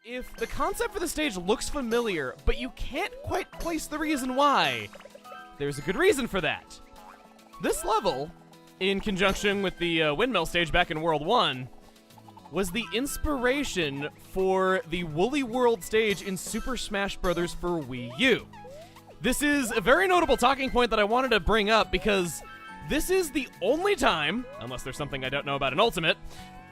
If the concept for the stage looks familiar, but you can't quite place the reason why, there's a good reason for that. This level, in conjunction with the windmill stage back in World 1, was the inspiration for the Woolly World stage in Super Smash Bros. For Wii U. This is a very notable talking point that I wanted to bring up because this is the only time, unless there's something I don't know about in Ultimate,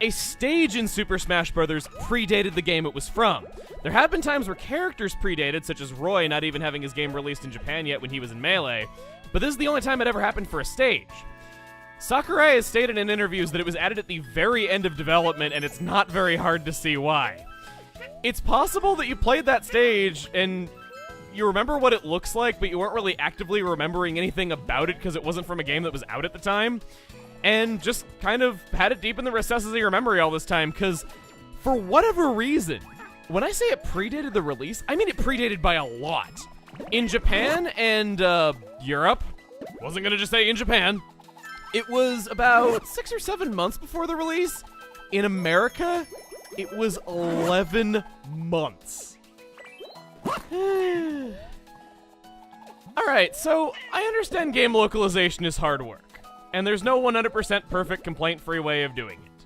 a stage in Super Smash Bros. Predated the game it was from. There have been times where characters predated, such as Roy not even having his game released in Japan yet when he was in Melee, but this is the only time it ever happened for a stage. Sakurai has stated in interviews that it was added at the very end of development, and it's not very hard to see why. It's possible that you played that stage and you remember what it looks like, but you weren't really actively remembering anything about it because it wasn't from a game that was out at the time, and just kind of had it deep in the recesses of your memory all this time, because for whatever reason, when I say it predated the release, I mean it predated by a lot. In Japan and Europe, wasn't gonna just say in Japan, it was about 6 or 7 months before the release. In America, it was 11 months. Alright, so I understand game localization is hard work, and there's no 100% perfect complaint-free way of doing it.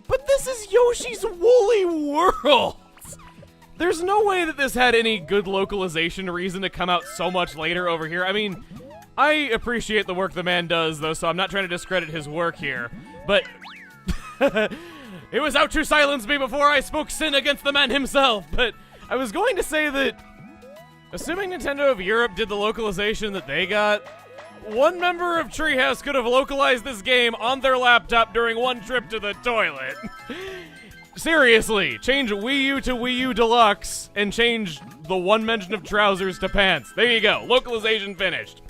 But this is Yoshi's Woolly World! There's no way that this had any good localization reason to come out so much later over here. I mean, I appreciate the work the man does, though, so I'm not trying to discredit his work here, but it was out to silence me before I spoke sin against the man himself, but I was going to say that, assuming Nintendo of Europe did the localization that they got, one member of Treehouse could have localized this game on their laptop during one trip to the toilet. Seriously, change Wii U to Wii U Deluxe and change the one mention of trousers to pants. There you go, localization finished.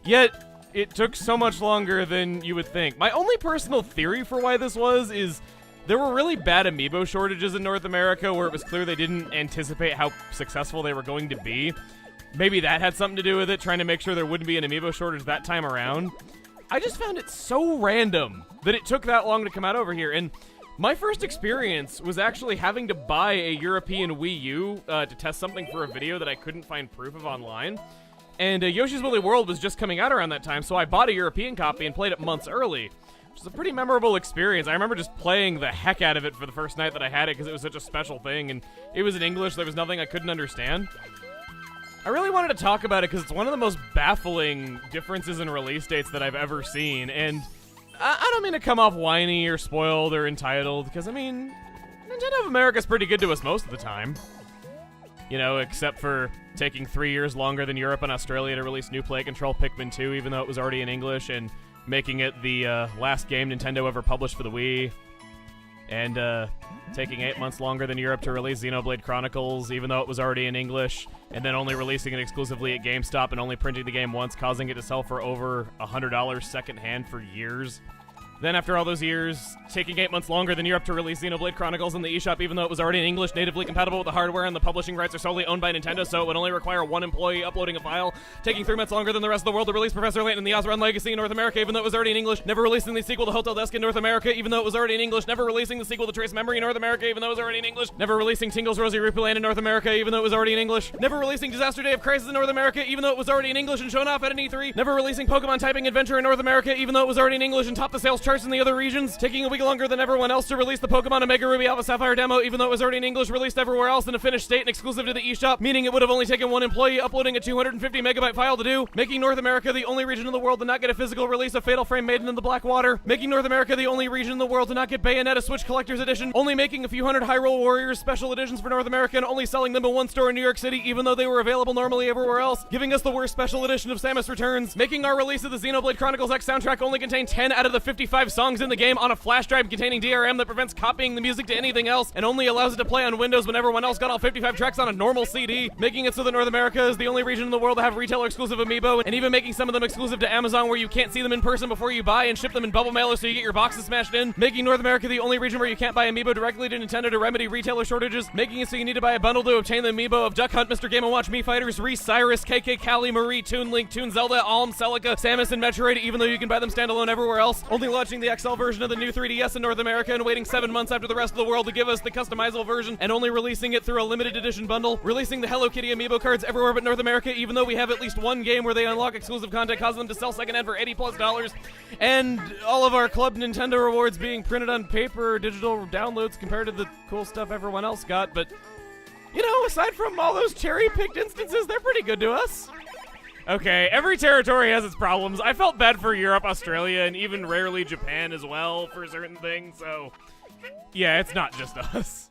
Yet, it took so much longer than you would think. My only personal theory for why this is there were really bad amiibo shortages in North America where it was clear they didn't anticipate how successful they were going to be. Maybe that had something to do with it, trying to make sure there wouldn't be an amiibo shortage that time around. I just found it so random that it took that long to come out over here, and my first experience was actually having to buy a European Wii U to test something for a video that I couldn't find proof of online. And Yoshi's Woolly World was just coming out around that time, so I bought a European copy and played it months early, which was a pretty memorable experience. I remember just playing the heck out of it for the first night that I had it because it was such a special thing, and it was in English, there was nothing I couldn't understand. I really wanted to talk about it because it's one of the most baffling differences in release dates that I've ever seen, and I don't mean to come off whiny or spoiled or entitled, because, I mean, Nintendo of America's pretty good to us most of the time. You know, except for taking 3 years longer than Europe and Australia to release New Play Control Pikmin 2, even though it was already in English, and making it the last game Nintendo ever published for the Wii. And taking 8 months longer than Europe to release Xenoblade Chronicles, even though it was already in English, and then only releasing it exclusively at GameStop and only printing the game once, causing it to sell for over $100 secondhand for years. Then, after all those years, taking 8 months longer than Europe to release Xenoblade Chronicles in the eShop, even though it was already in English, natively compatible with the hardware, and the publishing rights are solely owned by Nintendo, so it would only require one employee uploading a file. Taking 3 months longer than the rest of the world to release Professor Layton and the Ozran Legacy in North America, even though it was already in English. Never releasing the sequel to Hotel Desk in North America, even though it was already in English. Never releasing the sequel to Trace Memory in North America, even though it was already in English. Never releasing Tingle's Rosy Rupee Land in North America, even though it was already in English. Never releasing Disaster Day of Crisis in North America, even though it was already in English and shown off at an E3. Never releasing Pokemon Typing Adventure in North America, even though it was already in English and topped the sales charts in the other regions. Taking a week longer than everyone else to release the Pokemon Omega Ruby Alpha Sapphire demo, even though it was already in English, released everywhere else in a finished state and exclusive to the eShop, meaning it would have only taken one employee uploading a 250 megabyte file to do, making North America the only region in the world to not get a physical release of Fatal Frame Maiden in the Black Water, making North America the only region in the world to not get Bayonetta Switch Collector's Edition, only making a few hundred Hyrule Warriors special editions for North America and only selling them in one store in New York City, even though they were available normally everywhere else, giving us the worst special edition of Samus Returns, making our release of the Xenoblade Chronicles X soundtrack only contain 10 out of the 55 songs in the game on a flash drive containing DRM that prevents copying the music to anything else and only allows it to play on Windows when everyone else got all 55 tracks on a normal CD, making it so that North America is the only region in the world to have retailer exclusive amiibo, and even making some of them exclusive to Amazon where you can't see them in person before you buy and ship them in bubble mailer so you get your boxes smashed in, making North America the only region where you can't buy amiibo directly to Nintendo to remedy retailer shortages, making it so you need to buy a bundle to obtain the amiibo of Duck Hunt, Mr. Game & Watch, Mii Fighters, Reese, Cyrus, KK, Callie, Marie, Toon Link, Toon Zelda, Alm, Celica, Samus, and Metroid, even though you can buy them standalone everywhere else, only launching launching the XL version of the new 3DS in North America and waiting 7 months after the rest of the world to give us the customizable version and only releasing it through a limited edition bundle, releasing the Hello Kitty amiibo cards everywhere but North America, even though we have at least one game where they unlock exclusive content causing them to sell secondhand for $80+, and all of our Club Nintendo rewards being printed on paper or digital downloads compared to the cool stuff everyone else got. But, you know, aside from all those cherry-picked instances, they're pretty good to us. Okay, every territory has its problems. I felt bad for Europe, Australia, and even rarely Japan as well for certain things, so yeah, it's not just us.